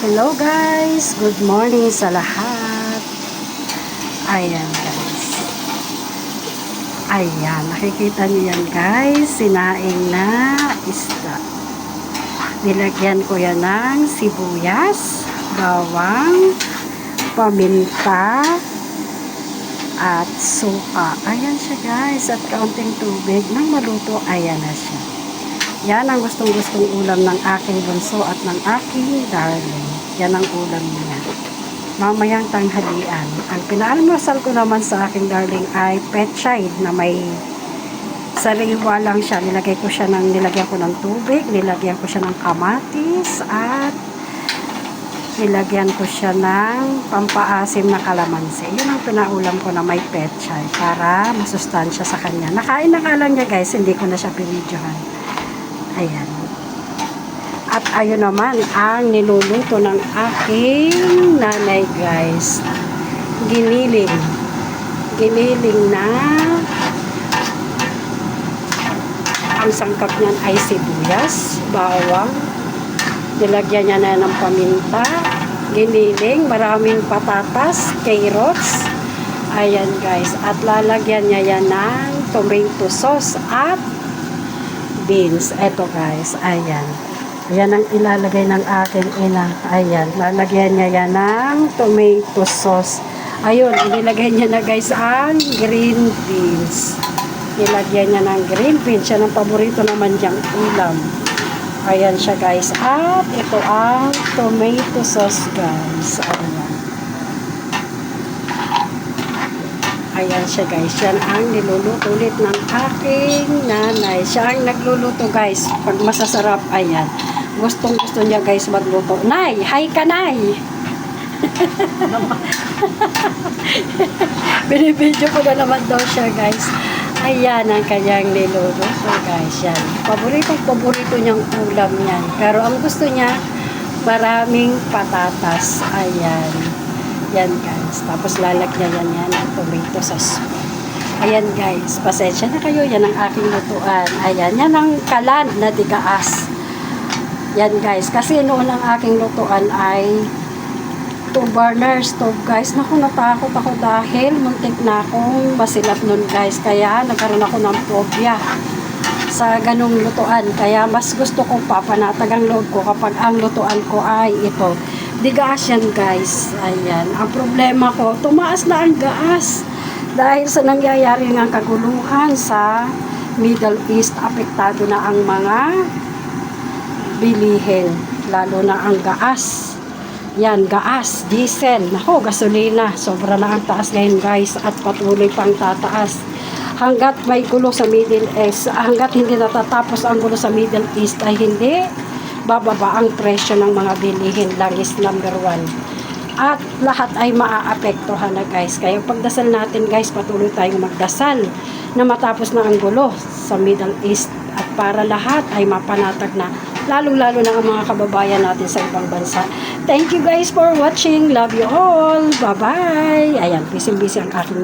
Hello guys, good morning sa lahat. Ayan guys. Ayan, nakikita niyo yan guys, sinaing na isda. Nilagyan ko yan ng sibuyas, bawang, paminta, at suka. Ayan siya guys, at kaunting tubig nang maluto, ayan na siya. Yan ang gustong-gustong ulam ng aking bunso at ng aking darling. Yan ang ulam niya. Mamayang tanghalian. Ang pinaalmusal ko naman sa aking darling ay petchay na may sariwa lang siya. Nilagyan ko ng tubig, nilagyan ko siya ng kamatis, at nilagyan ko siya ng pampaasim na kalamansi. Yun ang pinaulam ko na may petchay para masustansya sa kanya. Nakain na ka lang niya guys, hindi ko na siya pinidyohan. Ayan. At ayun naman ang niluluto ng aking nanay guys. Giniling. Giniling na ang sangkap niyan ay sibuyas, bawang, nilagyan niya na ng paminta, giniling, maraming patatas, carrots. Ayan guys. At lalagyan niya yan ng tomato sauce at beans. Eto guys, ayan. Ayan ang ilalagay ng aking ina. Ayan, lalagyan niya yan ng tomato sauce. Ayun, inilagay niya na guys ang green beans. Nilagyan niya ng green beans. Yan ang paborito naman niyang ulam. Ayan siya guys. At ito ang tomato sauce guys. Ayan. Ayan siya guys. Yan ang niluluto ulit ng aking nanay. Siya ang nagluluto guys. Pag masasarap, ayan. Gustong gusto niya guys magluto. Nay! Hi ka, Nay! Binibidyo ko na naman daw siya guys. Ayan ang kanyang niluluto guys. Yan. Paborito niyang ulam yan. Pero ang gusto niya, maraming patatas. Ayan. Yan guys. Tapos lalagyan yan ng tomato sauce. Ayan guys. Pasensya na kayo. Yan ang aking lutuan. Ayan. Yan ang kalan na tigaas. Yan guys. Kasi noon ang aking lutuan ay 2 burner stove guys. Naku, natakot ako dahil muntik na akong masilap nun guys. Kaya nagkaroon ako ng phobia sa ganung lutuan. Kaya mas gusto ko papanatag ang loob ko kapag ang lutuan ko ay ito. Di gaas yan guys. Ayan. Ang problema ko, tumaas na ang gaas. Dahil sa nangyayari ng kaguluhan sa Middle East, apektado na ang mga bilihin. Lalo na ang gaas. Yan, gaas, diesel. Nako, gasolina. Sobra na ang taas ngayon guys. At patuloy pang tataas. Hanggat may gulo sa Middle East, hanggat hindi natatapos ang gulo sa Middle East, ay hindi bababa ang presyo ng mga bilihin. Langis number 1. At lahat ay maaapektuhan na guys. Kaya pagdasal natin guys, patuloy tayong magdasal na matapos na ang gulo sa Middle East. At para lahat ay mapanatag na. Lalong-lalo na ang mga kababayan natin sa ibang bansa. Thank you guys for watching. Love you all. Bye-bye. Ayan, busy-busy ang aking